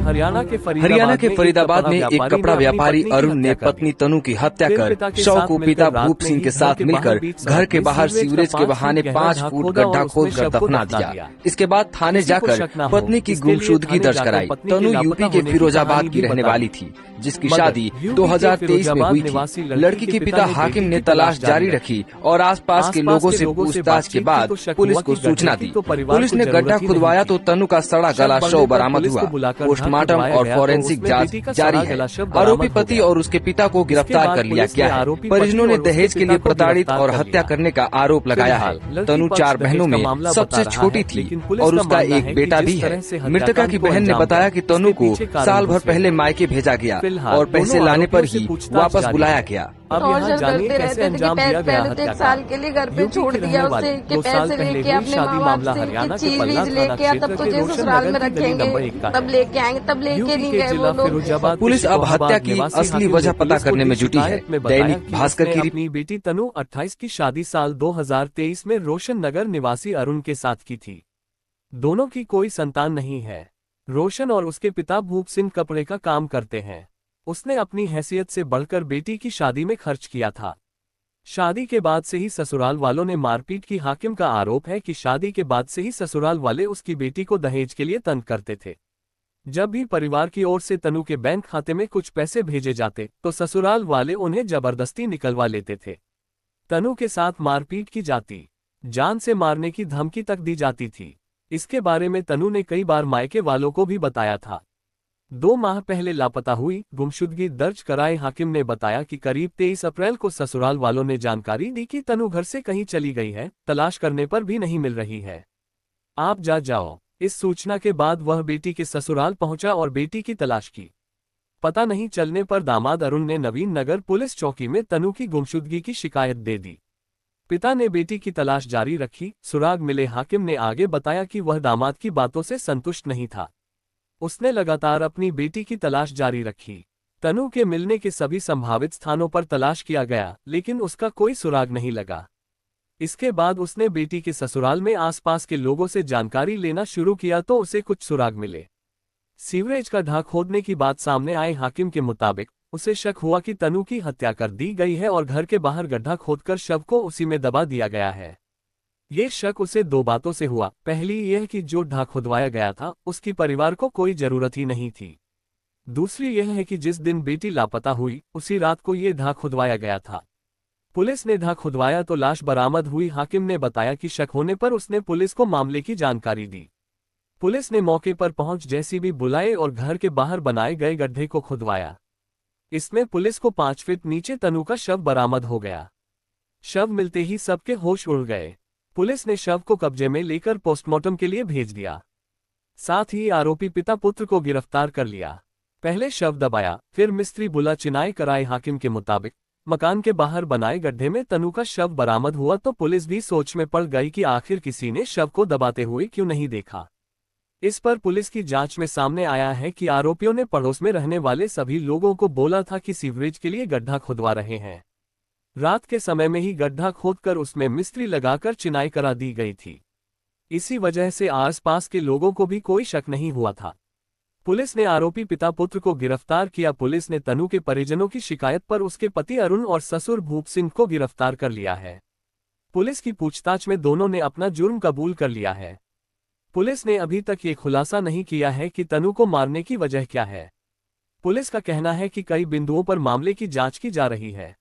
हरियाणा के फरीदाबाद में एक कपड़ा व्यापारी अरुण ने पत्नी तनु की हत्या कर शव को पिता भूप सिंह के साथ मिलकर घर के बाहर सीवरेज के बहाने 5 फुट गड्ढा खोदकर दफना दिया। इसके बाद थाने जाकर पत्नी की गुमशुदगी दर्ज कराई। तनु यूपी के फिरोजाबाद की रहने वाली थी, जिसकी शादी 2023 में हुई थी। लड़की के पिता हाकिम ने तलाश जारी रखी और आसपास के लोगों से पूछताछ के बाद पुलिस को सूचना दी। पुलिस ने गड्ढा खुदवाया तो तनु का सड़ा गला शव बरामद हुआ। पोस्टमार्टम और फोरेंसिक जांच जारी है। आरोपी पति और उसके पिता को गिरफ्तार कर लिया गया है। परिजनों ने दहेज के लिए प्रताड़ित और हत्या करने का आरोप लगाया है। तनु 4 बहनों में सबसे छोटी थी और उसका एक बेटा भी है। मृतका की बहन ने बताया कि तनु को साल भर पहले मायके भेजा गया और पैसे लाने पर ही वापस बुलाया गया। अब यहाँ जानिए कैसे अंजाम दिया गया हत्या का। साल के लिए घर पे छोड़ दिया उसे कि पैसे लेके अपने माँ बाप से चीज वीज लेके तब तुझे ससुराल में रखेंगे, तब लेके आएंगे, तब लेके नहीं गए वो लोग। पुलिस अब हत्या की असली वजह पता करने में जुटी है। दैनिक भास्कर की अपनी बेटी तनु 28 की शादी साल 2023 में रोशन नगर निवासी अरुण के साथ की थी। दोनों की कोई संतान नहीं है। रोशन और उसके पिता भूप सिंह कपड़े का काम करते हैं। उसने अपनी हैसियत से बढ़कर बेटी की शादी में खर्च किया था। शादी के बाद से ही ससुराल वालों ने मारपीट की। हाकिम का आरोप है कि शादी के बाद से ही ससुराल वाले उसकी बेटी को दहेज के लिए तंग करते थे। जब भी परिवार की ओर से तनु के बैंक खाते में कुछ पैसे भेजे जाते तो ससुराल वाले उन्हें जबरदस्ती निकलवा लेते थे। तनु के साथ मारपीट की जाती, जान से मारने की धमकी तक दी जाती थी। इसके बारे में तनु ने कई बार मायके वालों को भी बताया था। 2 माह पहले लापता हुई, गुमशुदगी दर्ज कराए हाकिम ने बताया कि करीब 23 अप्रैल को ससुराल वालों ने जानकारी दी कि तनु घर से कहीं चली गई है। तलाश करने पर भी नहीं मिल रही है, आप जा जाओ। इस सूचना के बाद वह बेटी के ससुराल पहुंचा और बेटी की तलाश की। पता नहीं चलने पर दामाद अरुण ने नवीन नगर पुलिस चौकी में तनु की गुमशुदगी की शिकायत दे दी। पिता ने बेटी की तलाश जारी रखी। सुराग मिले हाकिम ने आगे बताया कि वह दामाद की बातों से संतुष्ट नहीं था। उसने लगातार अपनी बेटी की तलाश जारी रखी। तनु के मिलने के सभी संभावित स्थानों पर तलाश किया गया, लेकिन उसका कोई सुराग नहीं लगा। इसके बाद उसने बेटी के ससुराल में आसपास के लोगों से जानकारी लेना शुरू किया तो उसे कुछ सुराग मिले। सीवरेज का ढाक खोदने की बात सामने आए हाकिम के मुताबिक उसे शक हुआ कि तनु की हत्या कर दी गई है और घर के बाहर गड्ढा खोदकर शव को उसी में दबा दिया गया है। ये शक उसे 2 बातों से हुआ। पहली यह कि जो ढाक खुदवाया गया था उसकी परिवार को कोई जरूरत ही नहीं थी। दूसरी यह है कि जिस दिन बेटी लापता हुई उसी रात को ये ढाक खुदवाया गया था। पुलिस ने ढाक खुदवाया तो लाश बरामद हुई। हाकिम ने बताया कि शक होने पर उसने पुलिस को मामले की जानकारी दी। पुलिस ने मौके पर पहुंच जेसीबी बुलाए और घर के बाहर बनाए गए गड्ढे को खुदवाया। इसमें पुलिस को 5 फीट नीचे तनु का शव बरामद हो गया। शव मिलते ही सबके होश उड़ गए। पुलिस ने शव को कब्जे में लेकर पोस्टमार्टम के लिए भेज दिया। साथ ही आरोपी पिता पुत्र को गिरफ्तार कर लिया। पहले शव दबाया, फिर मिस्त्री बुला चिनाई कराए। हाकिम के मुताबिक मकान के बाहर बनाए गड्ढे में तनु का शव बरामद हुआ तो पुलिस भी सोच में पड़ गई कि आखिर किसी ने शव को दबाते हुए क्यों नहीं देखा। इस पर पुलिस की जांच में सामने आया है कि आरोपियों ने पड़ोस में रहने वाले सभी लोगों को बोला था कि सीवरेज के लिए गड्ढा खुदवा रहे हैं। रात के समय में ही गड्ढा खोदकर उसमें मिस्त्री लगाकर चिनाई करा दी गई थी। इसी वजह से आसपास के लोगों को भी कोई शक नहीं हुआ था। पुलिस ने आरोपी पिता पुत्र को गिरफ्तार किया। पुलिस ने तनु के परिजनों की शिकायत पर उसके पति अरुण और ससुर भूप सिंह को गिरफ्तार कर लिया है। पुलिस की पूछताछ में दोनों ने अपना जुर्म कबूल कर लिया है। पुलिस ने अभी तक ये खुलासा नहीं किया है कि तनु को मारने की वजह क्या है। पुलिस का कहना है कि कई बिंदुओं पर मामले की जांच की जा रही है।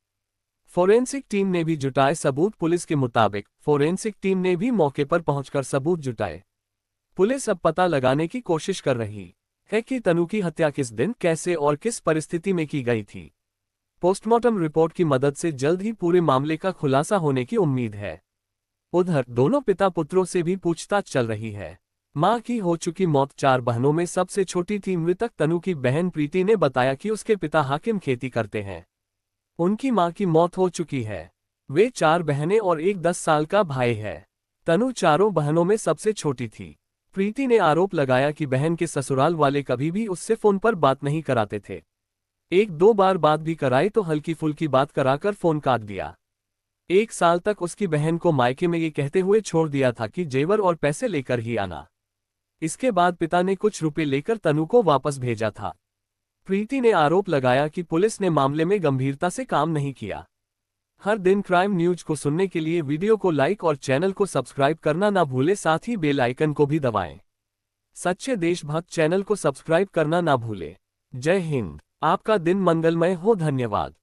फोरेंसिक टीम ने भी जुटाए सबूत। पुलिस के मुताबिक फोरेंसिक टीम ने भी मौके पर पहुंचकर सबूत जुटाए। पुलिस अब पता लगाने की कोशिश कर रही है कि तनु की हत्या किस दिन, कैसे और किस परिस्थिति में की गई थी। पोस्टमार्टम रिपोर्ट की मदद से जल्द ही पूरे मामले का खुलासा होने की उम्मीद है। उधर दोनों पिता पुत्रों से भी पूछताछ चल रही है। मां की हो चुकी मौत। 4 बहनों में सबसे छोटी थी मृतक तनु की बहन प्रीति ने बताया कि उसके पिता हाकिम खेती करते हैं। उनकी मां की मौत हो चुकी है। वे 4 बहनें और एक 10 साल का भाई है। तनु 4 बहनों में सबसे छोटी थी। प्रीति ने आरोप लगाया कि बहन के ससुराल वाले कभी भी उससे फोन पर बात नहीं कराते थे। 1-2 बार बात भी कराई तो हल्की फुल्की बात कराकर फोन काट दिया। 1 साल तक उसकी बहन को मायके में ये कहते हुए छोड़ दिया था कि जेवर और पैसे लेकर ही आना। इसके बाद पिता ने कुछ रुपए लेकर तनु को वापस भेजा था। प्रीति ने आरोप लगाया कि पुलिस ने मामले में गंभीरता से काम नहीं किया। हर दिन क्राइम न्यूज को सुनने के लिए वीडियो को लाइक और चैनल को सब्सक्राइब करना ना भूले, साथ ही बेल आइकन को भी दबाएं। सच्चे देशभक्त चैनल को सब्सक्राइब करना ना भूले। जय हिंद। आपका दिन मंगलमय हो। धन्यवाद।